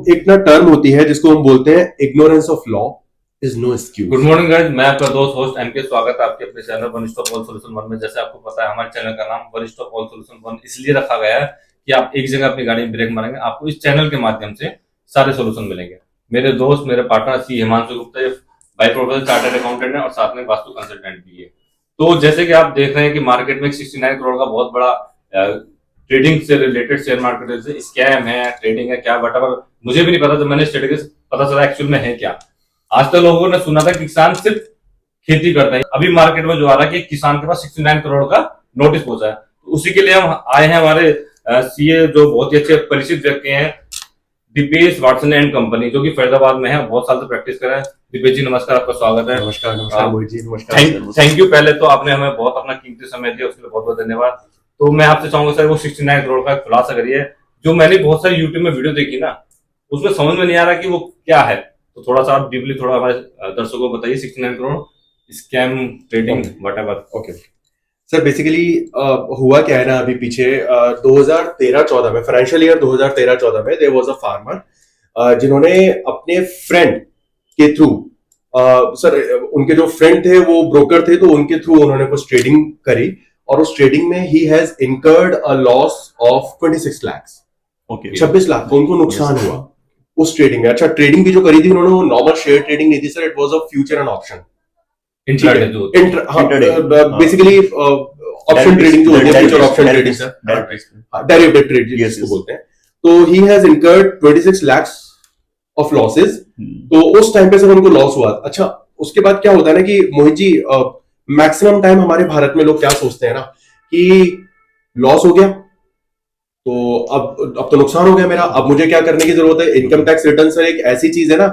एक ना टर्म होती है जिसको हम बोलते हैं ignorance of law is no excuse. Good morning guys, मैं आपका दोस्त होस्ट एमके स्वागत है आपके अपने channel one stop all solution one में। जैसे आपको पता है हमारे चैनल का नाम one stop all solution one इसलिए रखा गया है कि आप एक जगह अपनी गाड़ी में ब्रेक मारेंगे, आपको इस चैनल के माध्यम से सारे सॉल्यूशन मिलेंगे। मेरे दोस्त, मेरे partner C Himanshu Gupta by professor chartered accountant है और साथ में वास्तु कंसल्टेंट भी है। तो जैसे कि आप देख रहे हैं कि मार्केट में 69 करोड़ का बहुत बड़ा ट्रेडिंग से रिलेटेड शेयर मार्केट से स्कैम है, ट्रेडिंग है क्या, बट मुझे भी नहीं पता, जब मैंने स्ट्रेटेजी पता चला एक्चुअल में है क्या। आज तक लोगों ने सुना था कि किसान सिर्फ खेती करते हैं, अभी मार्केट में जो आ रहा है कि किसान के पास 69 करोड़ का नोटिस पहुंचा है। तो उसी के लिए हम आए हैं, हमारे सीए जो बहुत ही अच्छे परिचित व्यक्ति हैं, दीपेश वाटसन एंड कंपनी, जो कि फरीदाबाद में है, बहुत साल से प्रैक्टिस कर रहे हैं। दीपेश जी नमस्कार, आपका स्वागत है। नमस्कार। नमस्कार मोहित जी, नमस्कार। Thank you. पहले तो आपने हमें बहुत अपना कीमती समय दिया, उसके लिए बहुत बहुत धन्यवाद। तो मैं आपसे चाहूंगा सर, वो 69 करोड़ का खुलासा करिए। जो मैंने बहुत सारी यूट्यूब में वीडियो देखी ना, उसमें समझ में नहीं आ रहा कि वो क्या है। तो थोड़ा सा आप डीपली थोड़ा हमारे दर्शकों को बताइए, 69 crore scam, trading, whatever. Okay sir, basically हुआ क्या है ना, अभी पीछे 2013-14 में, फाइनेंशियल ईयर 2013-14 में देयर वाज अ फार्मर जिन्होंने अपने फ्रेंड के थ्रू, सर उनके जो फ्रेंड थे वो ब्रोकर थे, तो उनके थ्रू उन्होंने कुछ ट्रेडिंग करी और उस ट्रेडिंग में he has incurred a loss of 26 lakh. Okay, 26 lakh को उनको नुकसान हुआ उस ट्रेडिंग में। अच्छा, ट्रेडिंग भी जो करी थी उन्होंने, वो नॉर्मल शेयर ट्रेडिंग नहीं थी sir, it was a future and option. Basically option trading जो होती है, future option trading sir, derivative trade जिसको बोलते हैं। तो he has incurred 26 lakh of losses. तो उस टाइम पे सर उनको लॉस हुआ। अच्छा, उसके बाद क्या होता है ना कि मोहित जी, मैक्सिमम टाइम हमारे भारत में लोग क्या सोचते हैं ना कि लॉस हो गया तो अब तो नुकसान हो गया मेरा, अब मुझे क्या करने की जरूरत है। इनकम टैक्स रिटर्न सर एक ऐसी चीज है ना,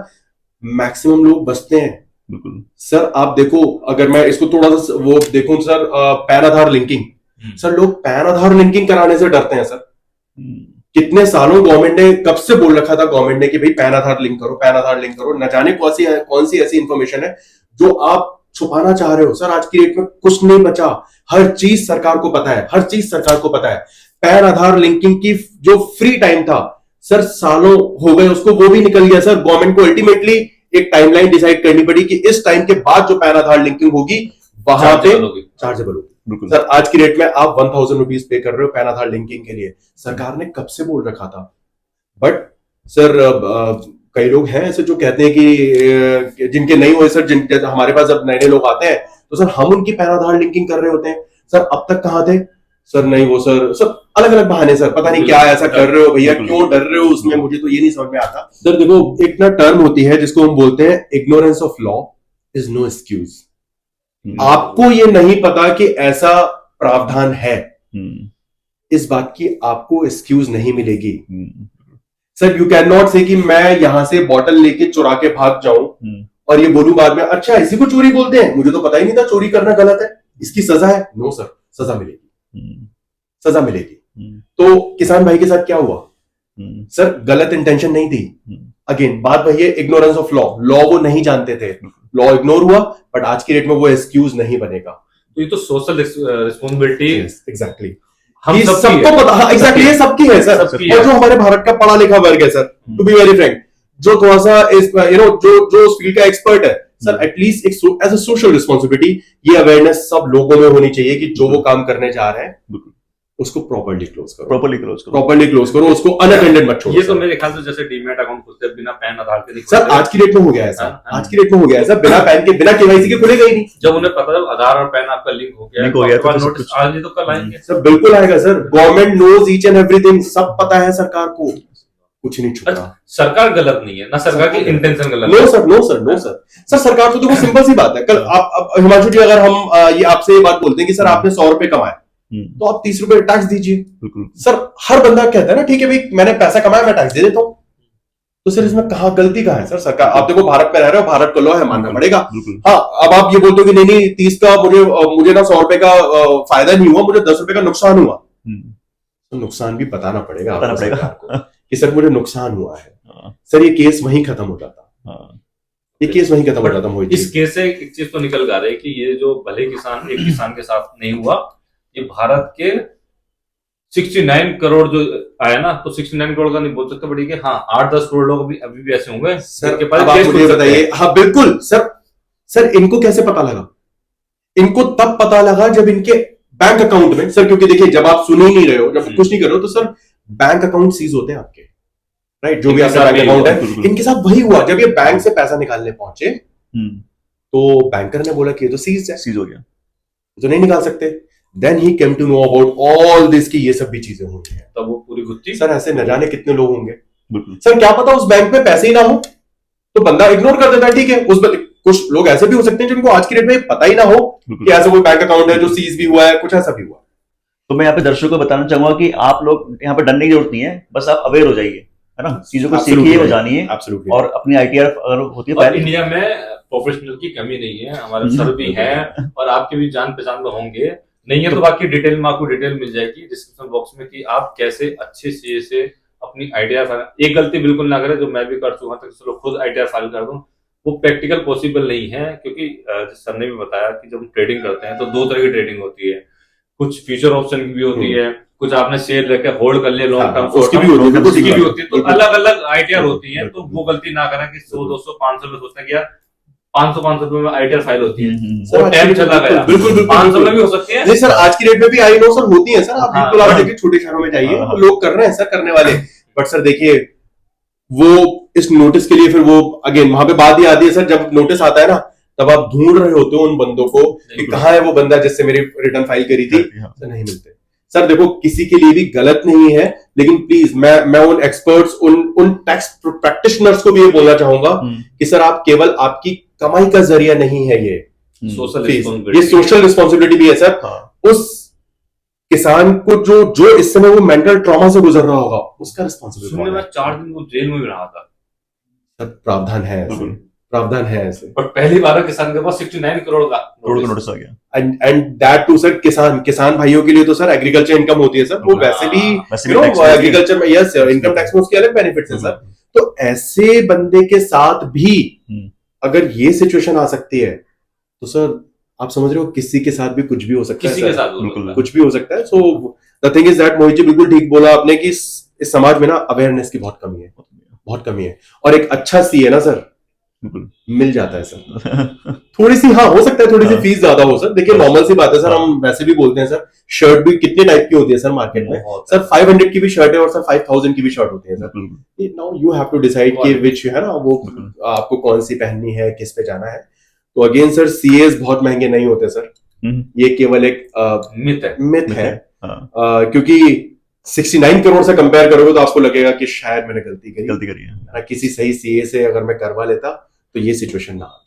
मैक्सिमम लोग बचते हैं। बिल्कुल सर आप देखो, अगर मैं इसको थोड़ा सा वो देखूं सर, पैन आधार लिंकिंग, सर लोग पैन आधार लिंकिंग कराने से डरते हैं सर। कितने सालों गवर्नमेंट ने कब से बोल रखा था गवर्नमेंट ने कि भाई पैन आधार लिंक करो, पैन आधार लिंक करो। न जाने कौन सी ऐसी इंफॉर्मेशन है जो आप छुपाना चाह रहे हो। सर आज की डेट में कुछ नहीं बचा, हर चीज सरकार को पता है, हर चीज सरकार को पता है। पैन आधार लिंकिंग की जो फ्री टाइम था सर, सालों हो गए उसको, वो भी निकल गया सर। गवर्नमेंट को अल्टीमेटली एक टाइमलाइन डिसाइड करनी पड़ी कि इस टाइम के बाद जो पैन आधार लिंकिंग होगी वहां पे चार्जेबल होगी। सर आज की डेट में आप 1000 रुपीज पे कर रहे हो पैन आधार लिंकिंग के लिए, सरकार ने कब से बोल रखा था। बट सर कई लोग हैं ऐसे जो कहते हैं कि जिनके नहीं हुए सर, हमारे पास जब नए नए लोग आते हैं तो सर हम उनकी पैन आधार लिंकिंग कर रहे होते हैं। सर अब तक कहां थे सर, नहीं वो सर अलग अलग बहाने सर, पता नहीं क्या ऐसा कर रहे हो भैया, क्यों डर रहे हो उसमें, मुझे तो ये नहीं समझ में आता। सर देखो, एक ना टर्म होती है जिसको हम बोलते हैं ignorance of law is no excuse. आपको ये नहीं पता कि ऐसा प्रावधान है, इस बात की आपको एक्सक्यूज नहीं मिलेगी। सर यू कैन नॉट से कि मैं यहां से बॉटल लेके चुरा के भाग जाऊं और ये बोलूं बाद में अच्छा इसी को चोरी बोलते हैं, मुझे तो पता ही नहीं था चोरी करना गलत है, इसकी सजा है। नो सर, सजा मिलेगी, सजा मिलेगी। तो किसान भाई के साथ क्या हुआ सर, गलत इंटेंशन नहीं थी। अगेन बात वही है, इग्नोरेंस ऑफ लॉ, लॉ वो नहीं जानते थे, लॉ इग्नोर हुआ, बट आज की डेट में वो एक्सक्यूज नहीं बनेगा। तो ये तो सोशल रिस्पॉन्सिबिलिटी एग्जैक्टली हम सबको पता, एग्जैक्टली ये सबकी है सर। और जो हमारे भारत का पढ़ा लिखा वर्ग है sir, to be very frank, जो थोड़ा सा जो उस फील्ड का एक्सपर्ट है सर, एटलीस्ट एक एज अ सोशल रिस्पॉन्सिबिलिटी ये अवेयरनेस सब लोगों में होनी चाहिए कि जो वो काम करने जा रहे हैं उसको प्रॉपर्ली क्लोज करो, उसको अनअटेंडेड मत छोड़ो। ये तो मेरे ख्याल से जैसे डीमैट अकाउंट खुलते हैं बिना पैन आधार के सर, आज की डेट में हो गया है सर, आज की डेट में हो गया है सर, बिना पैन के, बिना केवाईसी के खुलेगा ही नहीं। जब उन्हें पता है आधार और पैन आपका लिंक हो गया तो नोटिस आज नहीं तो कल आएंगे सर, बिल्कुल आएगा sir. Government knows each and everything, सब पता है सरकार को, कुछ नहीं छुपा। सरकार गलत नहीं है ना, सरकार की इंटेंशन गलत है। नो सर, सरकार तो देखो सिंपल सी बात है। कल आप हिमांशु जी, अगर हम ये आपसे ये बात बोलते हैं कि सर आपने 100 रुपए कमाए तो आप 30 रुपए टैक्स दीजिए। सर हर बंदा कहता है ना ठीक है भाई मैंने पैसा कमाया मैं टैक्स दे देता हूं। तो सर इसमें कहां गलती कहां है सर? सरकार, आप देखो भारत में रह रहे हो, भारत का लॉ है, मानना पड़ेगा। हाँ, अब आप ये बोलते हो कि नहीं 30 का मुझे ना 100 रुपए का फायदा नहीं हुआ, मुझे 10 रुपए का नुकसान हुआ। तो नुकसान भी बताना पड़ेगा सरकार को कि सर मुझे नुकसान हुआ है। सर ये केस वहीं खत्म हो जाता, ये केस वहीं खत्म हो जाता। इस केस से एक चीज तो निकल गा रही है कि ये जो भले किसान एक किसान के साथ नहीं हुआ, ये भारत के 69 करोड़ जो आया ना, तो 69 करोड़ का नहीं बोल सकते, बट हाँ 8-10 करोड़ लोग अभी भी ऐसे होंगे सर। जिनके पास अब आप कैश मुझे खुल सकते बताइए, हैं। हाँ बिल्कुल सर। सर इनको कैसे पता लगा? इनको तब पता लगा जब इनके बैंक अकाउंट में, सर क्योंकि देखिए जब आप सुन ही नहीं रहे हो, जब कुछ नहीं कर रहे हो, तो सर बैंक अकाउंट सीज होते हैं आपके, राइट? जो भी आपका बैंक अकाउंट है, इनके साथ वही हुआ। जब ये बैंक से पैसा निकालने पहुंचे तो बैंकर ने बोला कि ये तो सीज है, सीज हो गया, तो नहीं निकाल सकते। Then he came to know about all this की ये सब भी चीजें होती हैं। तब वो पूरी गुत्थी। सर ऐसे न जाने कितने लोग होंगे। बिल्कुल। सर क्या पता उस बैंक में पैसे ही ना हो, तो बंदा इग्नोर कर देता है, ठीक है। कुछ लोग ऐसे भी हो सकते हैं जिनको आज की डेट में पता ही ना हो कि ऐसा कोई बैंक अकाउंट है जो सीज भी हुआ है, कुछ ऐसा भी हुआ। तो मैं यहाँ पे दर्शकों को बताना चाहूंगा कि आप लोग यहाँ पे डरने की जरूरत नहीं है, बस आप अवेयर हो जाइए, है ना, चीजों को सीखिए और जानिए, और अपनी ITR अगर होती है और इंडिया में प्रोफेशनल की कमी नहीं है, हमारे सर भी हैं और आपके भी जान पहचान में होंगे। नहीं है तो बाकी डिटेल में आपको डिटेल मिल जाएगी डिस्क्रिप्शन बॉक्स में कि आप कैसे अच्छे से अपनी ITR फाइल। एक गलती बिल्कुल ना करें जो मैं भी कर चुका था, चलो खुद ITR फाइल कर दूं, वो प्रैक्टिकल पॉसिबल नहीं है, क्योंकि सर ने भी बताया कि जब हम ट्रेडिंग करते हैं तो 2 तरह की ट्रेडिंग होती है। कुछ फ्यूचर ऑप्शन की भी होती है, कुछ आपने शेयर रखे होल्ड कर लिया लॉन्ग टर्म, उसकी भी होती है, तो अलग अलग ITR होती है। तो वो गलती ना करें कि 100, 200, 500 में सोचते हैं कि यार 500 रुपए में ITR फाइल होती है, और टाइम चला गया। बिल्कुल 500 में भी हो सकती है। नहीं सर, आज की डेट में भी आई नो सर होती है सर। आप बिल्कुल आप देखिए छोटे शहरों में जाइए, लोग कर रहे हैं सर, करने वाले। बट सर देखिए वो इस नोटिस के लिए फिर वो अगेन वहां पे बात ही आती है सर, जब नोटिस आता है ना तब आप ढूंढ रहे होते हो उन बंदों को कि कहाँ है वो बंदा जिससे मेरी रिटर्न फाइल करी थी, सर नहीं मिलते। सर देखो किसी के लिए भी गलत नहीं है, लेकिन प्लीज मैं उन एक्सपर्ट्स, उन टैक्स प्रैक्टिशनर्स को भी ये बोलना चाहूंगा कि सर आप केवल आपकी कमाई का जरिया नहीं है ये सोशल रिस्पॉन्सिबिलिटी भी है सर। उस किसान को जो इस समय वो मेंटल ट्रॉमा से गुजर रहा होगा, उसका रिस्पॉन्सिबिलिटी। सुनने में 4 दिन वो जेल में भी रहा था सर। प्रावधान है ऐसे, प्रावधान है ऐसे। पर पहली बार किसान के पास 69 करोड़ का नोटिस आ गया। एंड दैट टू सर किसान भाइयों के लिए तो सर एग्रीकल्चर इनकम होती है सर, वो वैसे भी एग्रीकल्चर में यस इनकम टैक्स में उसके अलग बेनिफिट्स है सर। तो ऐसे बंदे के साथ भी अगर ये सिचुएशन आ सकती है तो सर आप समझ रहे हो किसी के साथ भी कुछ भी हो सकता है, किसी के साथ कुछ भी हो सकता है। So the thing is that Mohit ji बिल्कुल ठीक बोला आपने कि इस समाज में ना अवेयरनेस की बहुत कमी है, बहुत कमी है। और एक अच्छा सी है ना सर मिल जाता है सर। थोड़ी सी हाँ हो सकता है थोड़ी सी फीस ज्यादा हो सर, देखिए नॉर्मल सी बात है सर। हम वैसे भी बोलते हैं सर, शर्ट भी कितने टाइप की होती है सर मार्केट में। सर 500 की भी शर्ट है और सर 5000 की भी शर्ट होती है sir. Now you have to decide कि विच है ना वो आपको कौन सी पहननी है, किस पे जाना है। तो अगेन सर CAs बहुत महंगे नहीं होते सर, ये केवल एक मिथ है। क्योंकि 69 करोड़ से कंपेयर करोगे तो आपको लगेगा कि शायद मैंने गलती करी है। किसी सही CA से अगर मैं करवा लेता तो ये सिचुएशन ना आती।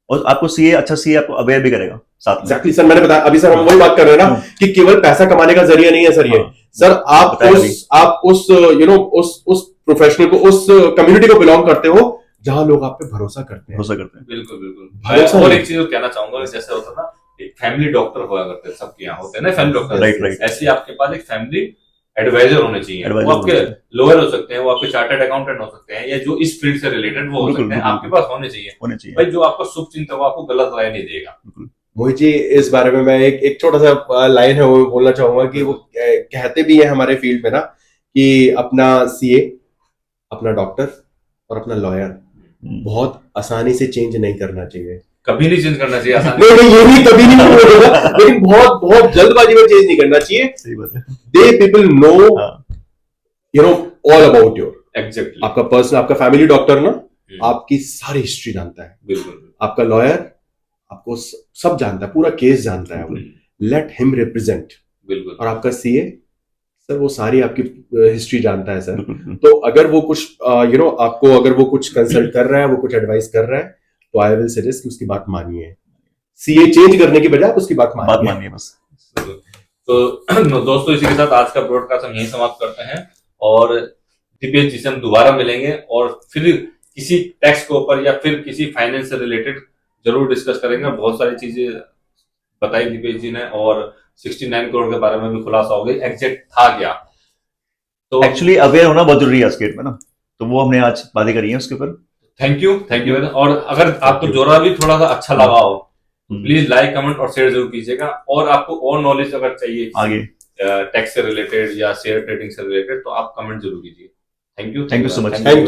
और आपको CA अच्छा CA आपको अवेयर भी करेगा साथ में। एग्जैक्टली सर, मैंने बताया अभी सर, हम वही बात कर रहे हैं ना कि केवल पैसा कमाने का जरिया नहीं है सर ये। सर आप उस यू नो उस प्रोफेशनल को, उस कम्युनिटी को बिलोंग करते हो जहां लोग आप पे भरोसा करते हैं। बिल्कुल। और एक चीज कहना चाहूंगा, जैसे होता ना एक फैमिली डॉक्टर हुआ करते हैं, सबके यहाँ होते हैं ना फैमिली डॉक्टर, राइट। ऐसे आपके पास एक फैमिली एडवाइजर होने चाहिए। वो आपके लॉयर हो सकते हैं, वो आपके चार्टर्ड अकाउंटेंट हो सकते हैं, या जो इस फील्ड से रिलेटेड वो हो सकते हैं, आपके पास होने चाहिए भाई, जो आपका शुभ चिंतक वो आपको गलत राय नहीं देगा। मोहित जी इस बारे में मैं एक छोटा सा लाइन है वो बोलना चाहूंगा कि वो कहते भी है हमारे फील्ड में ना कि अपना CA, अपना डॉक्टर और अपना लॉयर बहुत आसानी से चेंज नहीं करना चाहिए, कभी नहीं चेंज करना चाहिए आसानी नहीं ये भी कभी नहीं होगा, लेकिन बहुत जल्दबाजी में चेंज नहीं करना चाहिए। सही बात है। They people know you know all about your exactly आपका पर्सनल, आपका फैमिली डॉक्टर ना आपकी सारी हिस्ट्री जानता है। बिल्कुल। आपका लॉयर आपको सब जानता है, पूरा केस जानता है, वो लेट हिम रिप्रेजेंट। बिल्कुल। और आपका CA सर वो सारी आपकी हिस्ट्री जानता है सर। तो अगर वो कुछ यू नो आपको अगर वो कुछ कंसल्ट कर रहा है, वो कुछ एडवाइस कर रहा है, तो आई विल सजेस्ट कि उसकी बात मानिए। CA चेंज करने की बजाय उसकी बात मानिए बस। तो दोस्तों इसी के साथ आज का ब्रॉडकास्ट हम यहीं समाप्त करते हैं, और दीपेश जी से हम दोबारा मिलेंगे और फिर किसी टैक्स के ऊपर या फिर किसी फाइनेंस से रिलेटेड जरूर डिस्कस करेंगे। बहुत सारी चीजें बताई दीपेश जी ने, और 69 करोड़ के बारे में भी खुलासा हो गया एग्जैक्ट था क्या। तो एक्चुअली अवेयर होना बहुत जरूरी है आज के डेट में ना, तो वो हमने आज बातें करी है उसके ऊपर। Thank you. और अगर आपको जोरा भी थोड़ा सा अच्छा लगा हो तो प्लीज लाइक, कमेंट और शेयर जरूर कीजिएगा। और आपको और नॉलेज अगर चाहिए आगे टैक्स से रिलेटेड या शेयर ट्रेडिंग से रिलेटेड, तो आप कमेंट जरूर कीजिए। Thank you so much. Thank you.